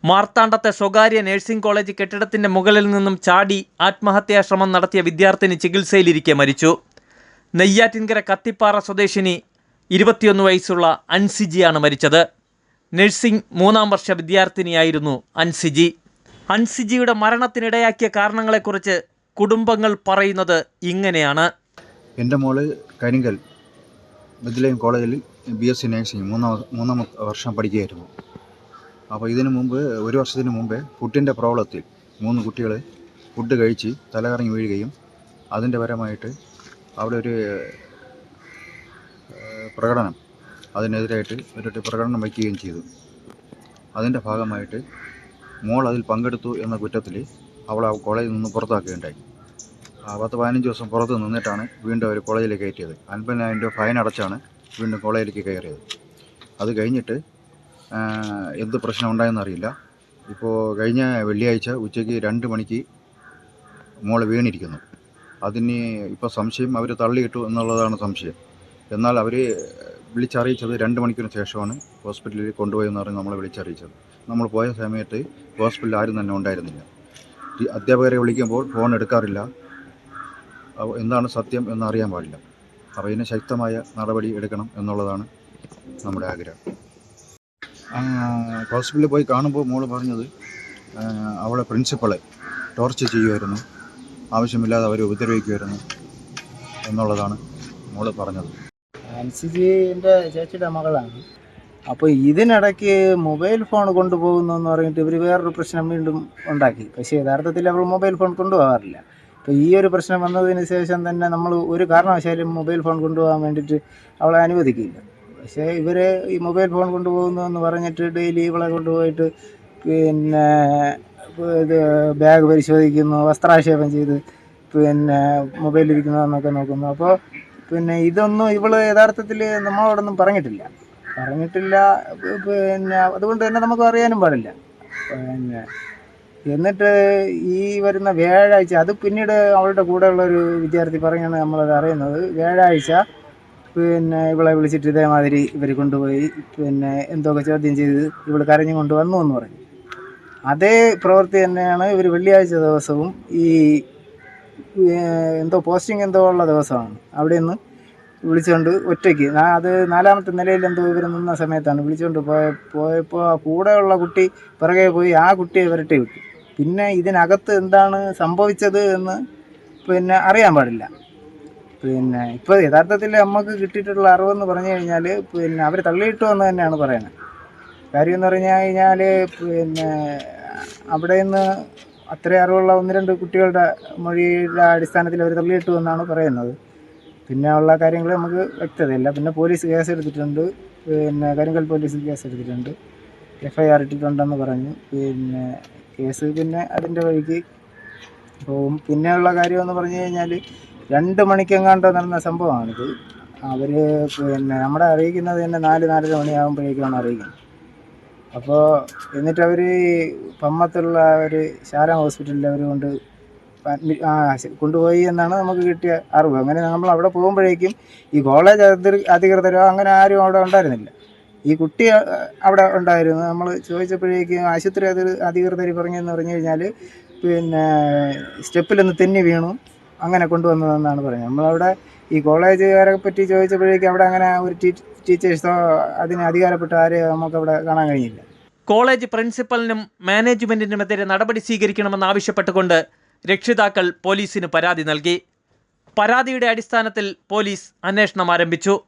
മാർത്താണ്ഡത്തെ സ്വകാര്യ nursing college കെട്ടിടത്തിന്റെ മുകളിൽ നിന്നും ചാടി ആത്മഹത്യാശ്രമം നടത്തിയ വിദ്യാർത്ഥിനി ചികിത്സയിലിരിക്കെ മരിച്ചു. നെയ്യാറ്റിൻകര കത്തിപ്പാറ സ്വദേശിനി 21 വയസ്സുള്ള അൻസിജിയാണ് മരിച്ചത്. നഴ്സിംഗ് 3-ാം വർഷ വിദ്യാർത്ഥിനിയായിരുന്നു അൻസിജി. അൻസിജിയുടെ മരണത്തിനിടയാക്കിയ കാരണങ്ങളെക്കുറിച്ച് കുടുംബങ്ങൾ പറയുന്നത് ഇങ്ങനെയാണ്. എൻ്റെ മോള് കരിങ്കൽ ബദ്ലൈം കോളേജിൽ BSc നഴ്സിംഗ് മൂന്നാം വർഷം പഠിക്കുകയായിരുന്നു. അപ്പോൾ ഇതിനു മുമ്പ് ഒരു വർഷത്തിന് മുമ്പേ ഫുഡിൻ്റെ പ്രോബ്ലത്തിൽ 3 കുട്ടികൾ ഫുഡ് കഴിച്ച് തലകറങ്ങി വീഴുകയും അതിൻ്റെ പരമായിട്ട് അവിടെ ഒരു പ്രകടനം അതിനെതിരായിട്ട് ഒരു പ്രകടനം വയ്ക്കുകയും ചെയ്തു. അതിൻ്റെ ഭാഗമായിട്ട് മോൾ അതിൽ പങ്കെടുത്തു എന്ന കുറ്റത്തിൽ അവളെ ആ കോളേജിൽ നിന്ന് പുറത്താക്കുകയുണ്ടായി. 10-15 ദിവസം പുറത്ത് നിന്നിട്ടാണ് വീണ്ടും അവർ കോളേജിലേക്ക് കയറ്റിയത്. 50,000 രൂപ ഫൈൻ അടച്ചാണ് വീണ്ടും കോളേജിലേക്ക് കയറിയത്. അത് കഴിഞ്ഞിട്ട് എന്ത് പ്രശ്നം ഉണ്ടായെന്നറിയില്ല. ഇപ്പോൾ കഴിഞ്ഞ വെള്ളിയാഴ്ച ഉച്ചയ്ക്ക് 2 മണിക്ക് മോൾ വീണിരിക്കുന്നു. അതിന് ഇപ്പോൾ സംശയം അവർ തള്ളിയിട്ടു എന്നുള്ളതാണ് സംശയം. എന്നാൽ അവർ വിളിച്ചറിയിച്ചത് 2 മണിക്കൂറിന് ശേഷമാണ് ഹോസ്പിറ്റലിൽ കൊണ്ടുപോയെന്ന് പറഞ്ഞ് നമ്മളെ വിളിച്ചറിയിച്ചത്. നമ്മൾ പോയ സമയത്ത് ഹോസ്പിറ്റലിൽ ആരും തന്നെ ഉണ്ടായിരുന്നില്ല. അധ്യാപകരെ വിളിക്കുമ്പോൾ ഫോൺ എടുക്കാറില്ല. എന്താണ് സത്യം എന്നറിയാൻ പാടില്ല. അപ്പോൾ ഇതിന് ശക്തമായ നടപടി എടുക്കണം എന്നുള്ളതാണ് നമ്മുടെ ആഗ്രഹം. ഹോസ്പിറ്റലിൽ പോയി കാണുമ്പോൾ മോള് പറഞ്ഞത് അവളെ പ്രിൻസിപ്പളെ ടോർച്ചർ ചെയ്യുമായിരുന്നു, ആവശ്യമില്ലാതെ അവർ ഉപദ്രവിക്കുമായിരുന്നു എന്നുള്ളതാണ് മോള് പറഞ്ഞത്. അൻസിജിൻ്റെ ചേച്ചിയുടെ മകളാണ്. അപ്പോൾ ഇതിനിടയ്ക്ക് മൊബൈൽ ഫോൺ കൊണ്ടുപോകുന്നു എന്ന് പറഞ്ഞിട്ട് ഇവർ വേറൊരു പ്രശ്നം വീണ്ടും ഉണ്ടാക്കി. പക്ഷേ യഥാർത്ഥത്തിൽ അവൾ മൊബൈൽ ഫോൺ കൊണ്ടുപോകാറില്ല. അപ്പോൾ ഈ ഒരു പ്രശ്നം വന്നതിന് ശേഷം തന്നെ നമ്മൾ ഒരു കാരണവശാലും മൊബൈൽ ഫോൺ കൊണ്ടുപോകാൻ വേണ്ടിയിട്ട് അവളെ അനുവദിക്കില്ല. പക്ഷേ ഇവർ ഈ മൊബൈൽ ഫോൺ കൊണ്ടുപോകുന്നു എന്ന് പറഞ്ഞിട്ട് ഡെയിലി ഇവളെ കൊണ്ടുപോയിട്ട് പിന്നെ ഇത് ബാഗ് പരിശോധിക്കുന്നു, വസ്ത്രാക്ഷേപം ചെയ്ത് പിന്നെ മൊബൈലിരിക്കുന്നതെന്നൊക്കെ നോക്കുന്നു. അപ്പോൾ പിന്നെ ഇതൊന്നും ഇവൾ യഥാർത്ഥത്തിൽ നമ്മളോടൊന്നും പറഞ്ഞിട്ടില്ല. പിന്നെ അതുകൊണ്ട് തന്നെ നമുക്ക് അറിയാനും പാടില്ല. പിന്നെ എന്നിട്ട് ഈ വരുന്ന വ്യാഴാഴ്ച, അത് പിന്നീട് അവളുടെ കൂടെയുള്ളൊരു വിദ്യാർത്ഥി പറഞ്ഞാണ് നമ്മളത് അറിയുന്നത്. വ്യാഴാഴ്ച പിന്നെ ഇവളെ വിളിച്ചിട്ട് ഇതേമാതിരി ഇവർ കൊണ്ടുപോയി പിന്നെ എന്തൊക്കെ ചോദ്യം ചെയ്ത് ഇവൾ കരഞ്ഞു കൊണ്ട് വന്നു എന്ന് പറഞ്ഞു. അതേ പ്രവൃത്തി തന്നെയാണ് ഇവർ വെള്ളിയാഴ്ച ദിവസവും ഈ എന്തോ പോസ്റ്റിംഗ് എന്തോ ഉള്ള ദിവസമാണ് അവിടെ നിന്ന് വിളിച്ചുകൊണ്ട് ഒറ്റയ്ക്ക്, അത് 4ാമത്തെ നിലയിൽ എന്തോ ഇവർ നിന്ന സമയത്താണ് വിളിച്ചുകൊണ്ട് പോയപ്പോൾ കൂടെയുള്ള കുട്ടി പിറകെ പോയി ആ കുട്ടിയെ വിരട്ടി വിട്ടു. പിന്നെ ഇതിനകത്ത് എന്താണ് സംഭവിച്ചത് എന്ന് പിന്നെ അറിയാൻ പാടില്ല. പിന്നെ ഇപ്പോൾ യഥാർത്ഥത്തിൽ നമുക്ക് കിട്ടിയിട്ടുള്ള അറിവെന്ന് പറഞ്ഞു കഴിഞ്ഞാൽ പിന്നെ അവർ തള്ളിയിട്ടു എന്ന് തന്നെയാണ് പറയുന്നത്. കാര്യം എന്ന് പറഞ്ഞു കഴിഞ്ഞാൽ പിന്നെ അവിടെ നിന്ന് അത്രയും അറിവുള്ള 1-2 കുട്ടികളുടെ മൊഴിയുടെ അടിസ്ഥാനത്തിൽ അവർ തള്ളിയിട്ടു എന്നാണ് പറയുന്നത്. പിന്നെ ഉള്ള കാര്യങ്ങൾ നമുക്ക് വ്യക്തതയില്ല. പിന്നെ പോലീസ് കേസെടുത്തിട്ടുണ്ട്, പിന്നെ കരിങ്കൽ പോലീസ് കേസെടുത്തിട്ടുണ്ട്, FIR ഇട്ടിട്ടുണ്ടെന്ന് പറഞ്ഞു. പിന്നെ കേസ് പിന്നെ അതിൻ്റെ വഴിക്ക് പോകും. പിന്നെയുള്ള കാര്യമെന്ന് പറഞ്ഞു കഴിഞ്ഞാൽ 2 മണിക്കെങ്ങാണ്ട് നടന്ന സംഭവമാണിത്. അവർ പിന്നെ നമ്മളെ അറിയിക്കുന്നത് തന്നെ 4-4:30 മണിയാകുമ്പോഴേക്കാണ് അറിയിക്കുന്നത്. അപ്പോൾ എന്നിട്ട് അവർ പമ്മത്തുള്ള ഒരു ശാല ഹോസ്പിറ്റലിൽ അവർ കൊണ്ടുപോയി എന്നാണ് നമുക്ക് കിട്ടിയ അറിവ്. അങ്ങനെ നമ്മൾ അവിടെ പോകുമ്പോഴേക്കും ഈ കോളേജ് അധികൃതരോ അങ്ങനെ ആരും അവിടെ ഉണ്ടായിരുന്നില്ല. ഈ കുട്ടി അവിടെ ഉണ്ടായിരുന്നു. നമ്മൾ ചോദിച്ചപ്പോഴേക്കും ആശുപത്രി അധികൃതർ പറഞ്ഞെന്ന് പറഞ്ഞു കഴിഞ്ഞാൽ പിന്നെ സ്റ്റെപ്പിലൊന്ന് തെന്നി വീണു, അങ്ങനെ കൊണ്ടുവന്നതെന്നാണ് പറഞ്ഞത്. നമ്മളവിടെ ഈ കോളേജുകാരെ പറ്റി ചോദിച്ചപ്പോഴേക്കും അവിടെ അങ്ങനെ ഒരു ടീച്ചേഴ്സോ അതിന് അധികാരപ്പെട്ട ആരെയോ നമുക്കവിടെ കാണാൻ കഴിഞ്ഞില്ല. കോളേജ് പ്രിൻസിപ്പലിനും മാനേജ്മെന്റിനുമെതിരെ നടപടി സ്വീകരിക്കണമെന്നാവശ്യപ്പെട്ടുകൊണ്ട് രക്ഷിതാക്കൾ പോലീസിന് പരാതി നൽകി. പരാതിയുടെ അടിസ്ഥാനത്തിൽ പോലീസ് അന്വേഷണം ആരംഭിച്ചു.